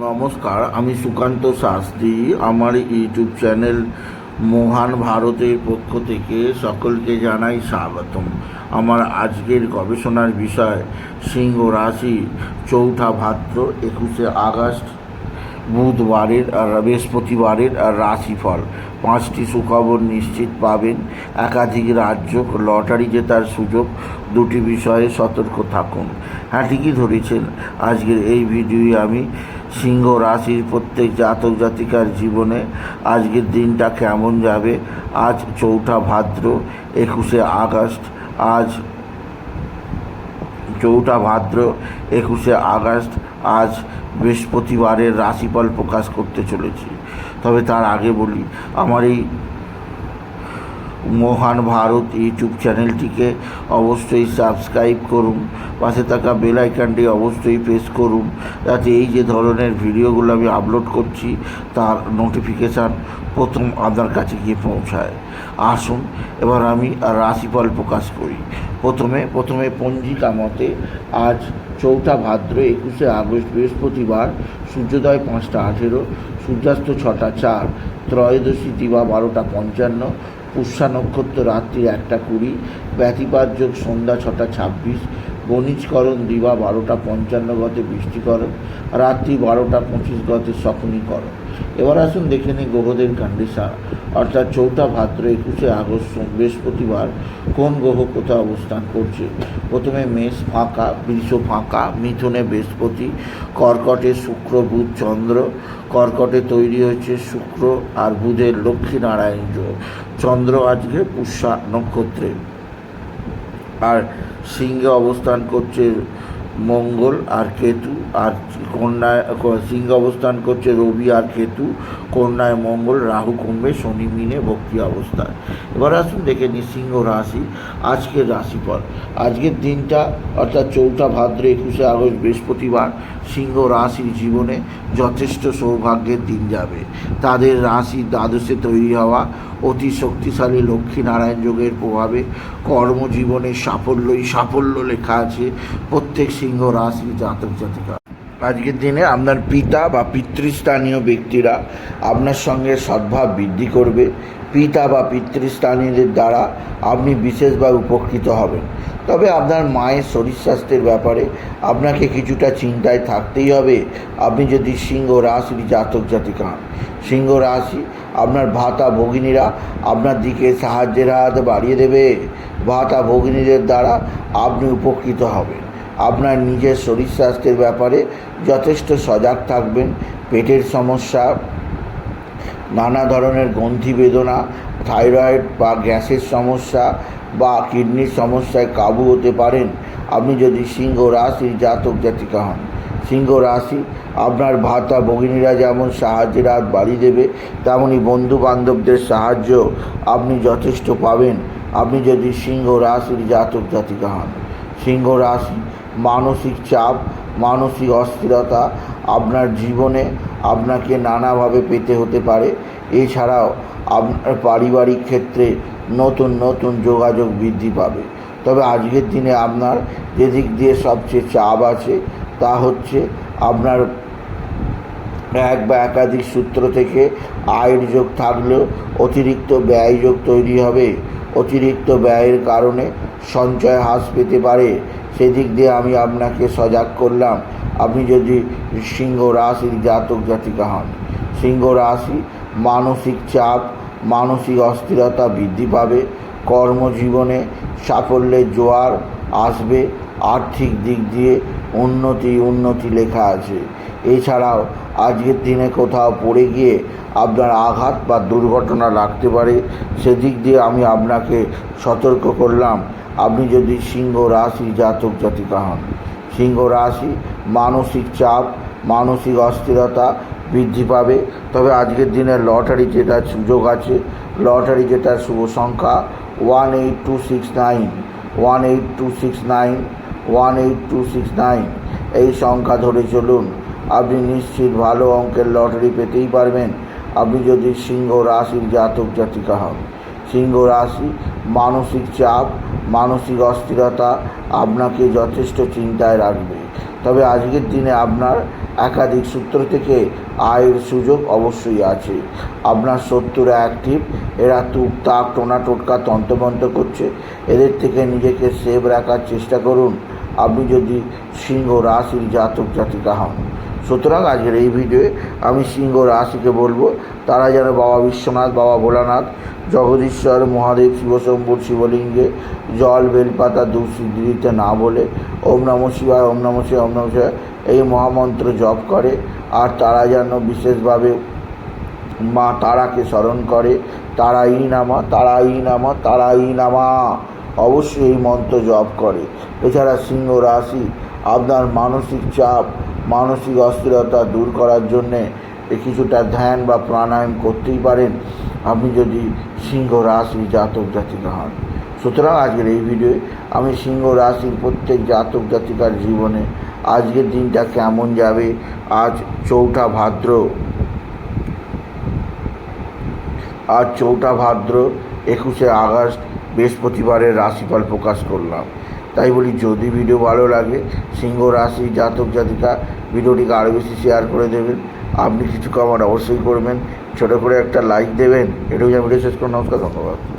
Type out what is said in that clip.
নমস্কার, আমি সুকান্ত শাস্ত্রী। আমার ইউটিউব চ্যানেল মহান ভারতের পক্ষ থেকে সকলকে জানাই স্বাগতম। আমার আজকের গবেষণার বিষয় সিংহ রাশি, 4 ভাদ্র 21 আগস্ট বুধবারের আর বৃহস্পতিবারের আর রাশিফল। 5টি সুখবর নিশ্চিত পাবেন। একাধিক রাজ্য লটারি জেতার সুযোগ। 2টি বিষয়ে সতর্ক থাকুন। হ্যাঁ, ঠিকই ধরেছেন। আজকের এই ভিডিওয়ে আমি সিংহ রাশির প্রত্যেক জাতক জাতিকার জীবনে আজকের দিনটা কেমন যাবে। আজ 4 ভাদ্র 21 আগস্ট। আজ 4 ভাদ্র 21 আগস্ট আজ বৃহস্পতিবারের রাশিফল প্রকাশ করতে চলেছি। তবে তার আগে বলি, আমার এই মহান ভারত ইউটিউব চ্যানেলটিকে অবশ্যই সাবস্ক্রাইব করুন। পাশে থাকা বেল আইকনটি অবশ্যই প্রেস করুন, যাতে এই যে ধরনের ভিডিওগুলো আমি আপলোড করছি তার নোটিফিকেশান প্রথম আপনার কাছে গিয়ে পৌঁছায়। আসুন এবার আমি রাশিফল প্রকাশ করি। প্রথমে পঞ্জিকা মতে আজ 4 ভাদ্র 21 আগস্ট বৃহস্পতিবার। সূর্যোদয় 5টা 18, সূর্যাস্ত 6টা 4, ত্রয়োদশী দিবা 12টা 55, পুষ্যা নক্ষত্র রাত্রি 1টা 20, ব্যতিপাত যোগ সন্ধ্যা 6টা 26, বণিজকরণ দিবা 12টা 55 গতে বৃষ্টিকরণ, রাত্রি 12টা 25 গতে শকুনিকরণ। এবার আসুন দেখে নিই গ্রহদের কন্ডিশন, অর্থাৎ 4 ভাদ্র 21 আগস্ট বৃহস্পতিবার কোন গ্রহ কোথায় অবস্থান করছে। প্রথমে মেষ ফাঁকা, বৃষ ফাঁকা, মিথুনে বৃহস্পতি, কর্কটে শুক্র বুধ চন্দ্র। কর্কটে তৈরি হয়েছে শুক্র আর বুধের লক্ষ্মীনারায়ণ যোগ। চন্দ্র আজকে পুষ্যা নক্ষত্রে। আর সিংহে অবস্থান করছে মঙ্গল আর কেতু, আর কন্যায় সিংহে অবস্থান করছে রবি আর কেতু, কন্যায় মঙ্গল, রাহু কুম্ভে, শনি মিনে ভক্তি অবস্থায়। এবার আসুন দেখে নিই সিংহ রাশি আজকের রাশিফল। আজকের দিনটা অর্থাৎ 4 ভাদ্র 21 আগস্ট বৃহস্পতিবার সিংহ রাশির জীবনে যথেষ্ট সৌভাগ্যের দিন যাবে। তাদের রাশি দ্বাদশে তৈরি হওয়া অতি শক্তিশালী লক্ষ্মীনারায়ণ যোগের প্রভাবে কর্মজীবনে সাফল্য লেখা আছে প্রত্যেক সিংহ রাশির জাতক জাতিকা। আজকের দিনে আপনার পিতা বা পিতৃস্থানীয় ব্যক্তিরা আপনার সঙ্গে সদ্ভাব বৃদ্ধি করবে। পিতা বা পিতৃস্থানীয়দের দ্বারা আপনি বিশেষভাবে উপকৃত হবেন। তবে আপনার মায়ের শরীর স্বাস্থ্যের ব্যাপারে আপনাকে কিছুটা চিন্তায় থাকতেই হবে, আপনি যদি সিংহ রাশির জাতক জাতিকা হন। সিংহ রাশি আপনার ভাতা ভগিনীরা আপনার দিকে সাহায্যের হাত বাড়িয়ে দেবে। ভাতা ভগিনীদের দ্বারা আপনি উপকৃত হবেন। আপনার নিজের শরীর স্বাস্থ্যের ব্যাপারে যথেষ্ট সজাগ থাকবেন। পেটের সমস্যা, নানা ধরনের গ্রন্থি বেদনা, থাইরয়েড বা গ্যাসের সমস্যা বা কিডনির সমস্যায় কাবু হতে পারেন আপনি যদি সিংহ রাশির জাতক জাতিকা হন। সিংহ রাশি আপনার ভাতা ভগিনীরা যেমন সাহায্যের হাত বাড়িয়ে দেবে, তেমনই বন্ধু বান্ধবদের সাহায্য আপনি যথেষ্ট পাবেন আপনি যদি সিংহ রাশির জাতক জাতিকা হন। সিংহ রাশি মানসিক চাপ, মানসিক অস্থিরতা আপনার জীবনে আপনাকে নানাভাবে পেতে হতে পারে। এছাড়াও আপনার পারিবারিক ক্ষেত্রে নতুন যোগাযোগ বৃদ্ধি পাবে। তবে আজকের দিনে আপনার যেদিক দিয়ে সবচেয়ে চাপ আছে তা হচ্ছে আপনার এক বা একাধিক সূত্র থেকে আয়ের যোগ থাকলেও অতিরিক্ত ব্যয় যোগ তৈরি হবে। অতিরিক্ত ব্যয়ের কারণে সঞ্চয় হ্রাস পেতে পারে, সেদিক দিয়ে আমি আপনাকে সজাগ করলাম আপনি যদি সিংহ রাশির জাতক জাতিকা হন। সিংহ রাশি মানসিক চাপ, মানসিক অস্থিরতা বৃদ্ধি পাবে। কর্মজীবনে সাফল্যের জোয়ার আসবে। আর্থিক দিক দিয়ে উন্নতি লেখা আছে। এছাড়াও আজকের দিনে কোথাও পড়ে গিয়ে আপনার আঘাত বা দুর্ঘটনা লাগতে পারে, সেদিক দিয়ে আমি আপনাকে সতর্ক করলাম আপনি যদি সিংহ রাশি জাতক জাতিকা হন। সিংহ রাশি মানসিক চাপ, মানসিক অস্থিরতা বৃদ্ধি পাবে। তবে আজকের দিনে লটারি জেতার সুযোগ আছে। লটারি জেতার শুভ সংখ্যা 18269, 18269, 18269। এই সংখ্যা ধরে চলুন, আপনি নিশ্চিত ভালো অঙ্কের লটারি পেতেই পারবেন আপনি যদি সিংহ রাশির জাতক জাতিকা হন। সিংহ রাশি মানসিক চাপ, মানসিক অস্থিরতা আপনাকে যথেষ্ট চিন্তায় রাখবে। তবে আজকের দিনে আপনার একাধিক সূত্র থেকে আয়ের সুযোগ অবশ্যই আছে। আপনার শত্রুরা অ্যাক্টিভ, এরা টুকটাক টোনা টোটকা তন্ত্রমন্ত্র করছে, এদের থেকে নিজেকে সেভ রাখার চেষ্টা করুন আপনি যদি সিংহ রাশির জাতক জাতিকা হন। সুতরাং আজকের এই ভিডিওয়ে আমি সিংহ রাশিকে বলবো তারা যেন বাবা বিশ্বনাথ, বাবা ভোলানাথ, জগদীশ্বর মহাদেব, শিবশম্ভুর শিবলিঙ্গে জল বেলপাতা দুঃসিদ্ধি দিতে না বলে ওম নমঃ শিবায়, ওম নমঃ শিবায়, ওম নমঃ শিবায় এই মহামন্ত্র জপ করে। আর তারা যেন বিশেষভাবে মা তারাকে স্মরণ করে, তারাই নামা, তারাই নামা, তারাই নামা, অবশ্যই এই মন্ত্র জপ করে। এছাড়া সিংহ রাশি আপনার মানসিক চাপ, মানসিক অস্থিরতা দূর করার জন্যে কিছুটা ধ্যান বা প্রাণায়াম করতেই পারেন আপনি যদি সিংহ রাশির জাতক জাতিকা হন। সুতরাং আজকের এই ভিডিওয়ে আমি সিংহ রাশির প্রত্যেক জাতক জাতিকার জীবনে আজকের দিনটা কেমন যাবে, আজ চৌঠা ভাদ্র 21শে আগস্ট বৃহস্পতিবারের রাশিফল প্রকাশ করলাম। তাই বলি যদি ভিডিও ভালো লাগে সিংহ রাশি জাতক জাতিকা ভিডিওটিকে আরও বেশি শেয়ার করে দেবেন। আপনি কিছু কমেন্ট অবশ্যই করবেন, ছোটো করে একটা লাইক দেবেন। এটুকু ভিডিও শেষ করুন। নমস্কার, ধন্যবাদ।